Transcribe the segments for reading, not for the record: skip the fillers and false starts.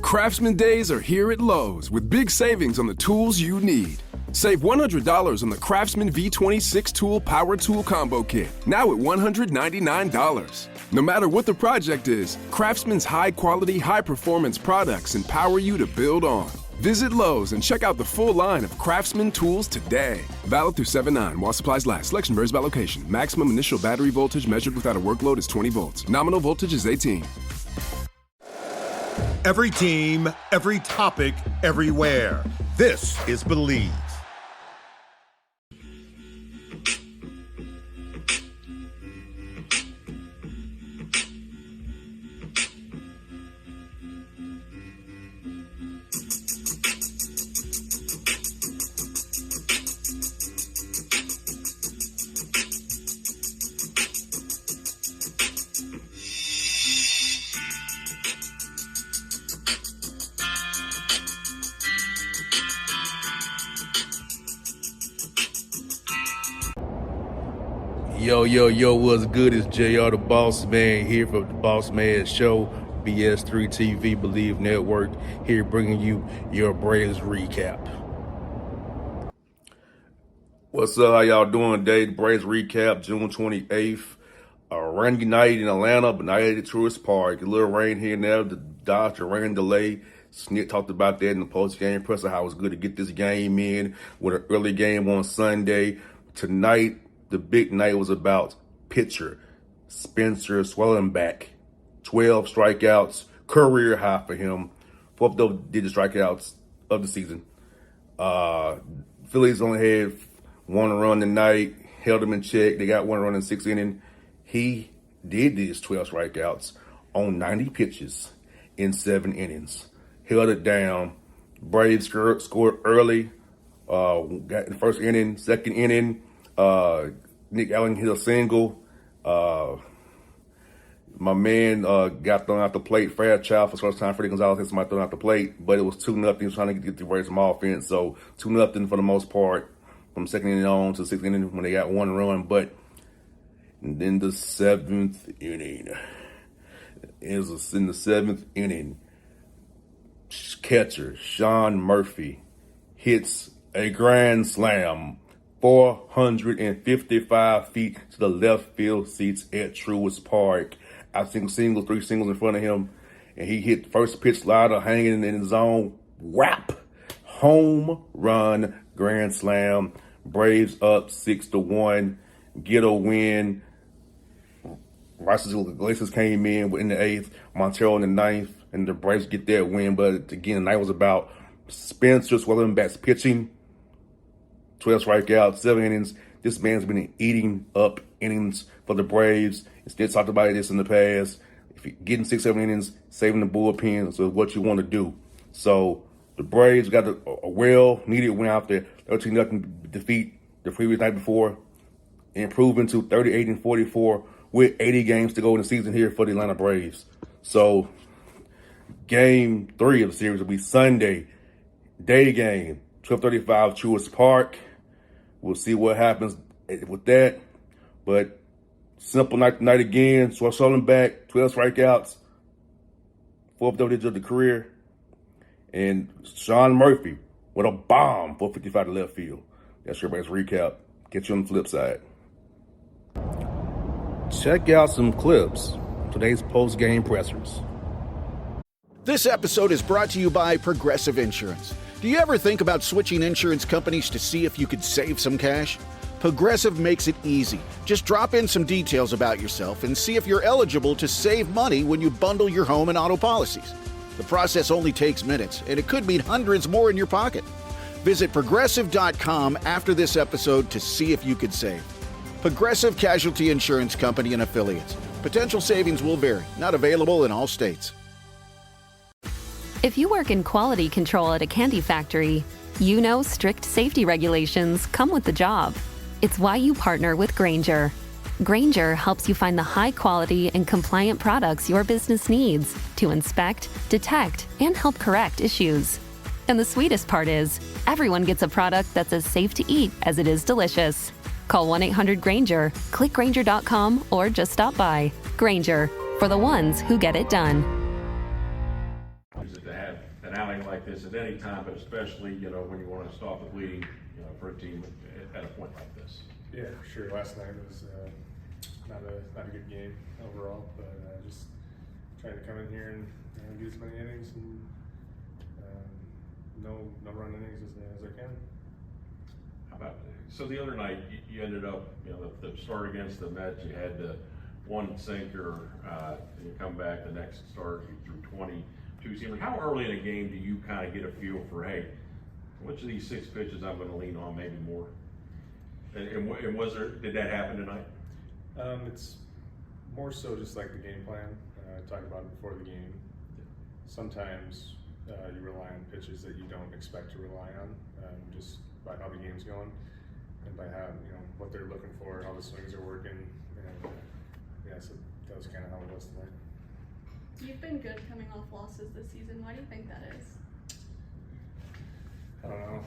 Craftsman days are here at Lowe's with big savings on the tools you need. Save $100 on the Craftsman V26 Tool Power Tool Combo Kit, now at $199. No matter what the project is, Craftsman's high-quality, high-performance products empower you to build on. Visit Lowe's and check out the full line of Craftsman tools today. Valid through 7/9 while supplies last. Selection varies by location. Maximum initial battery voltage measured without a workload is 20 volts. Nominal voltage is 18. Every team, every topic, everywhere. This is Believe. Yo, what's good? It's JR the Boss Man here for the Boss Man Show, BS3 TV, Believe Network, here bringing you your Braves recap. What's up? How y'all doing today? The Braves recap, June 28th. A rainy night in Atlanta, but not at the Truist Park. A little rain here and there, the Dodger rain delay. Snitker talked about that in the post-game presser, how it was good to get this game in with an early game on Sunday. Tonight, the big night was about pitcher Spencer Schwellenbach. 12 strikeouts, career high for him. Fourth double-digit strikeouts of the season. Phillies only had one run tonight, held them in check. They got one run in 6th inning. He did these 12 strikeouts on 90 pitches in 7 innings. Held it down. Braves scored early. Got in the first inning, second inning. Nick Allen hit a single. My man got thrown out the plate. Fairchild for the first time. Freddie Gonzalez hit somebody thrown out the plate, but it was 2-0. He was trying to get the Braves some offense, so 2-0 for the most part from second inning on to 6th inning when they got one run. But then the 7th inning, catcher Sean Murphy hits a grand slam 455 feet to the left field seats at Truist Park. I think three singles in front of him, and he hit the first pitch slider hanging in the zone. Whap! Home run, grand slam. Braves up 6-1. Get a win. Rice's Iglesias came in the 8th, Montero in the 9th, and the Braves get that win. But again, the night was about Spencer Schwellenbach's pitching. 12 strikeouts, 7 innings. This man's been eating up innings for the Braves. Instead, talked about this in the past. If you're getting 6-7 innings, saving the bullpen is what you want to do. So the Braves got a well-needed win out there. 13-0 defeat the previous night before, improving to 38-44 with 80 games to go in the season here for the Atlanta Braves. So Game 3 of the series will be Sunday, day game, 12:35 Truist Park. We'll see what happens with that. But simple night tonight again. Schwellenbach, 12 strikeouts, 4th double digit of the career. And Sean Murphy with a bomb, 455 to left field. That's your best recap. Get you on the flip side. Check out some clips from today's post-game pressers. This episode is brought to you by Progressive Insurance. Do you ever think about switching insurance companies to see if you could save some cash? Progressive makes it easy. Just drop in some details about yourself and see if you're eligible to save money when you bundle your home and auto policies. The process only takes minutes, and it could mean hundreds more in your pocket. Visit Progressive.com after this episode to see if you could save. Progressive Casualty Insurance Company and Affiliates. Potential savings will vary. Not available in all states. If you work in quality control at a candy factory, you know strict safety regulations come with the job. It's why you partner with Grainger. Grainger helps you find the high-quality and compliant products your business needs to inspect, detect, and help correct issues. And the sweetest part is, everyone gets a product that's as safe to eat as it is delicious. Call 1-800-GRAINGER, click Grainger.com, or just stop by. Grainger, for the ones who get it done. To have finale like this at any time, but especially, when you want to stop the bleeding, for a team at a point like this. Yeah, for sure. Last night was not a good game overall, but just trying to come in here and get as many innings and no run innings as I can. How about, so the other night you ended up, the start against the Mets, you had one sinker, and you come back the next start, you threw 22 seamers. How early in a game do you kind of get a feel for, hey, which of these 6 pitches I'm going to lean on, maybe more? And did that happen tonight? It's more so just like the game plan. I talked about it before the game. Sometimes you rely on pitches that you don't expect to rely on, just by how the game's going and by how, what they're looking for, how the swings are working. And so that was kind of how it was tonight. You've been good coming off losses this season. Why do you think that is? I don't know.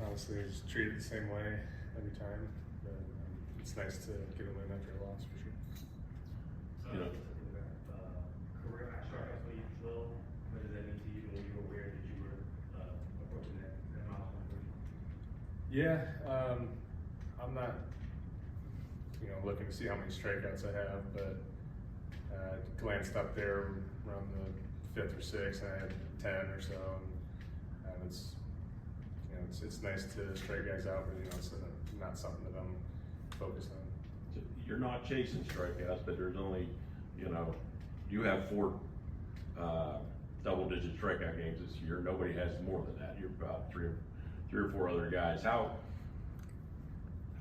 Honestly, I just treat it the same way every time. But it's nice to get a win after a loss for sure. Career high strikeouts for you as well. What does that mean to you? Were you aware that you were approaching that milestone? Yeah, I'm not, looking to see how many strikeouts I have, but glanced up there around the 5th or 6th, and I had 10 or so. And it's nice to strike guys out, but it's not something that I'm focused on. You're not chasing strikeouts, but there's only, you have 4 double-digit strikeout games this year. Nobody has more than that. You're about three or four other guys. How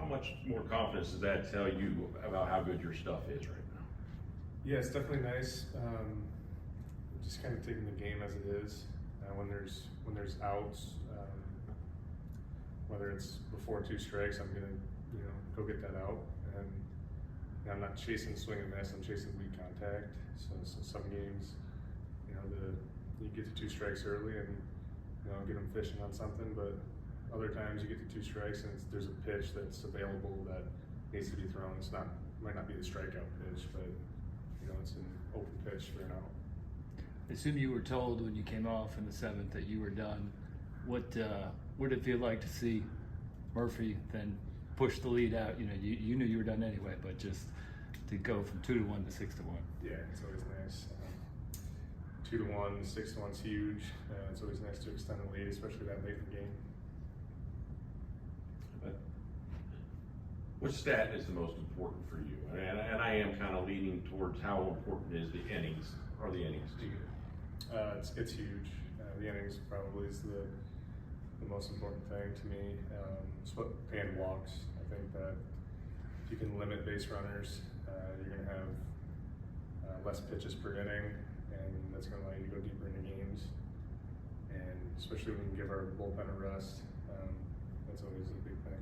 much more confidence does that tell you about how good your stuff is right now? Yeah, it's definitely nice. Just kind of taking the game as it is. When there's outs, whether it's before 2 strikes, I'm gonna go get that out, and I'm not chasing swing and miss. I'm chasing weak contact. So some games, you get to 2 strikes early and get them fishing on something, but other times you get to 2 strikes and there's a pitch that's available that needs to be thrown. Might not be the strikeout pitch, but it's an open pitch for an out. I assume you were told when you came off in the 7th that you were done. What did it feel like to see Murphy then push the lead out? You knew you were done anyway, but just to go from 2-1 to 6-1. Yeah, it's always nice. 2-1, 6-1's huge. It's always nice to extend the lead, especially that late in the game. Which stat is the most important for you? And I am kind of leaning towards how important is the innings to you? It's huge. The innings probably is the most important thing to me. And walks. I think that if you can limit base runners, you're going to have less pitches per inning, and that's going to allow you to go deeper into games. And especially when we can give our bullpen a rest, that's always a big thing.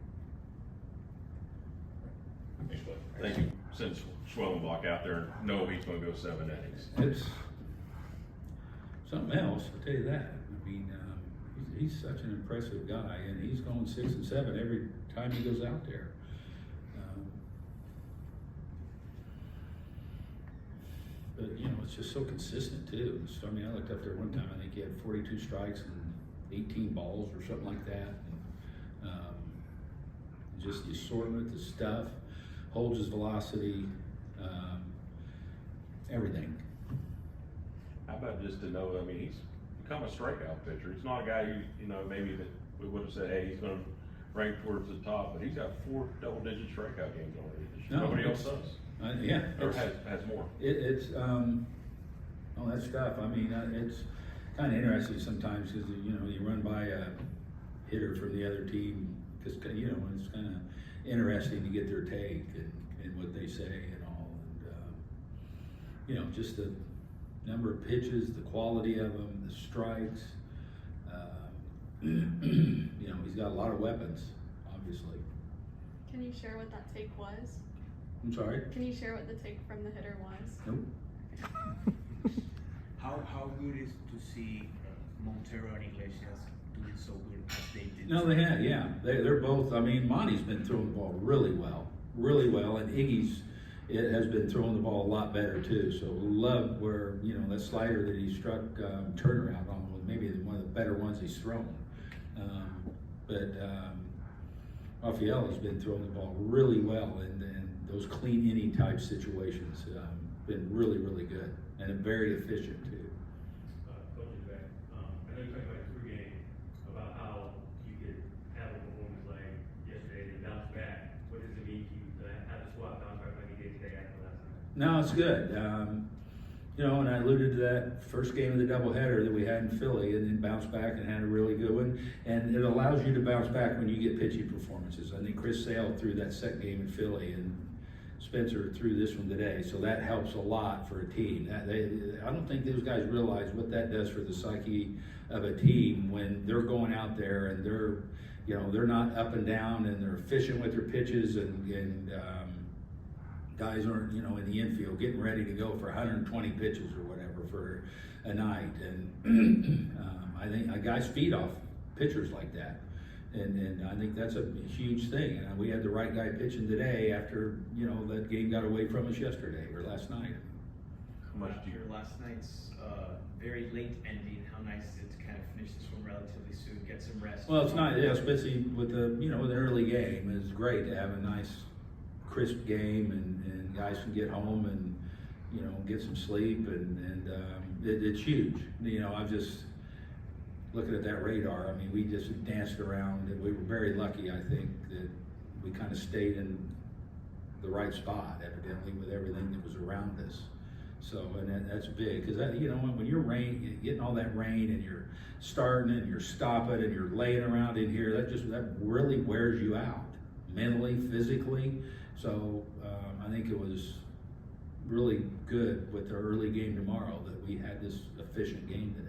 Thank you. Since Schwellenbach out there, know he's going to go 7 innings. It's something else, I'll tell you that. I mean, he's such an impressive guy, and he's going 6 and 7 every time he goes out there. But it's just so consistent too. So I looked up there one time. I think he had 42 strikes and 18 balls or something like that. And, just the assortment, the stuff, holds his velocity, everything. How about just to know, he's become a strikeout pitcher. He's not a guy who, maybe that we would have said, hey, he's going to rank towards the top, but he's got 4 double-digit strikeout games already this year. Nobody else does. Yeah. Or has more. It's that stuff. It's kind of interesting sometimes because, you run by a hitter from the other team because, it's kind of interesting to get their take and what they say and all. And, just the number of pitches, the quality of them, the strikes. He's got a lot of weapons, obviously. Can you share what that take was? I'm sorry? Can you share what the take from the hitter was? Nope. How good is to see Montero and Iglesias doing so good as they did? No, they had, yeah. They're both, Monty's been throwing the ball really well, and Iggy's it has been throwing the ball a lot better too. So love where, that slider that he struck turnaround on was maybe one of the better ones he's thrown. Raphael has been throwing the ball really well, and those clean inning type situations been really, really good and very efficient too. Coach is back. I know you talked about pregame about how you could have a performance like yesterday and bounce back. What does it mean to you to have the squad bounce back like you did today after last night? No, it's good. And I alluded to that first game of the doubleheader that we had in Philly, and then bounced back and had a really good one. And it allows you to bounce back when you get pitching performances. I think Chris sailed through that second game in Philly, and Spencer threw this one today. So that helps a lot for a team. I don't think those guys realize what that does for the psyche of a team when they're going out there and they're not up and down, and they're efficient with their pitches, and guys aren't, in the infield getting ready to go for 120 pitches or whatever for a night. And I think guys feed off pitchers like that. And I think that's a huge thing. And we had the right guy pitching today after, that game got away from us yesterday or last night. How much do you... After last night's very late ending, how nice is it to kind of finish this one relatively soon, get some rest? Well, it's nice, especially with with an early game. It's great to have a nice crisp game, and guys can get home and get some sleep, and it's huge. I'm just looking at that radar. I mean, we just danced around, and we were very lucky, I think, that we kind of stayed in the right spot, evidently, with everything that was around us. So, and that's big, because when you're getting all that rain, and you're starting and you're stopping and you're laying around in here, that really wears you out mentally, physically. So I think it was really good with the early game tomorrow that we had this efficient game today.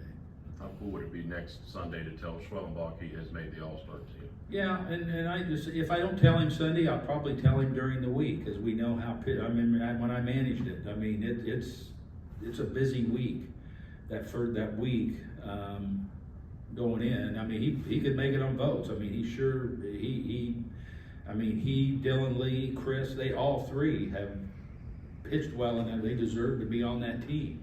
How cool would it be next Sunday to tell Schwellenbach he has made the All-Star team? Yeah, and I just, if I don't tell him Sunday, I'll probably tell him during the week, because we know how, when I managed it, I mean, it's a busy week, that week going in. I mean, he could make it on votes. I mean, Dylan Lee, Chris, they all three have pitched well, and they deserve to be on that team.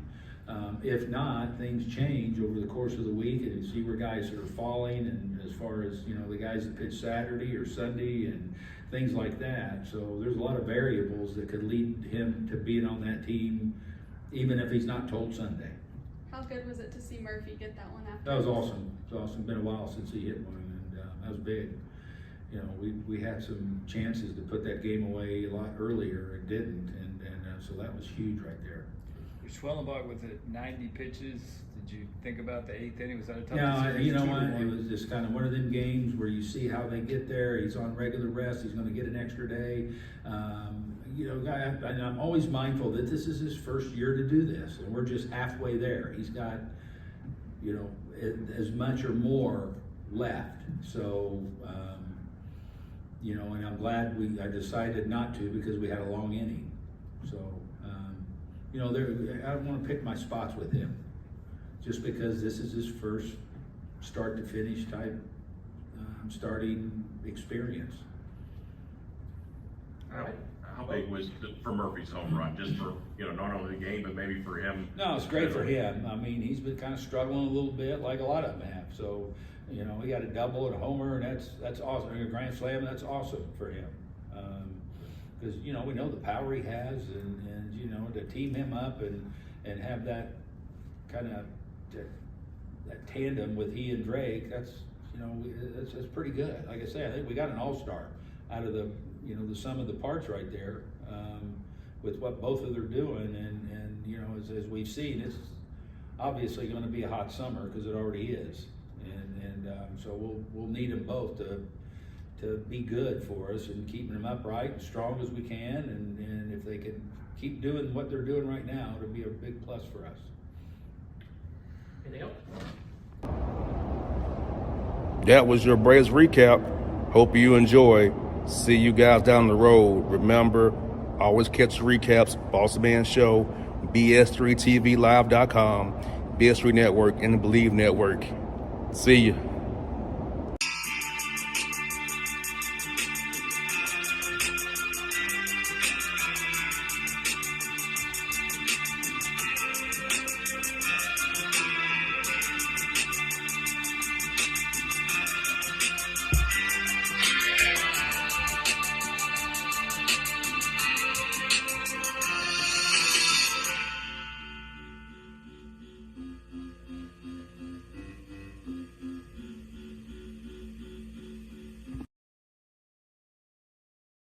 If not, things change over the course of the week, and you see where guys are falling, and as far as the guys that pitch Saturday or Sunday and things like that. So there's a lot of variables that could lead him to being on that team, even if he's not told Sunday. How good was it to see Murphy get that one after? That was awesome. It's awesome. Been a while since he hit one, and that was big. We had some chances to put that game away a lot earlier and didn't, and so that was huge right there. Schwellenbach with it 90 pitches. Did you think about the eighth inning? Was that a tough No, decision? it was just kind of one of them games where you see how they get there. He's on regular rest. He's going to get an extra day. And I'm always mindful that this is his first year to do this, and we're just halfway there. He's got, as much or more left. So, and I'm glad I decided not to, because we had a long inning. So, I don't want to pick my spots with him, just because this is his first start to finish type starting experience. How big was for Murphy's home run? Just for not only the game, but maybe for him. No, it's great for him. I mean, he's been kind of struggling a little bit, like a lot of them have. So, he got a double and a homer, and that's awesome. And a grand slam, that's awesome for him. Because we know the power he has, and to team him up and have that kind of that tandem with he and Drake, that's pretty good. Like I say, I think we got an all-star out of the sum of the parts right there, with what both of them are doing, and as we've seen, it's obviously going to be a hot summer, because it already is, and so we'll need them both to be good for us, and keeping them upright and strong as we can, and if they can keep doing what they're doing right now, it'll be a big plus for us. Anything else? That was your Braves recap. Hope you enjoy. See you guys down the road. Remember, always catch the recaps, Boss Man Show, BS3TVLive.com, BS3 Network, and the Believe Network. See you.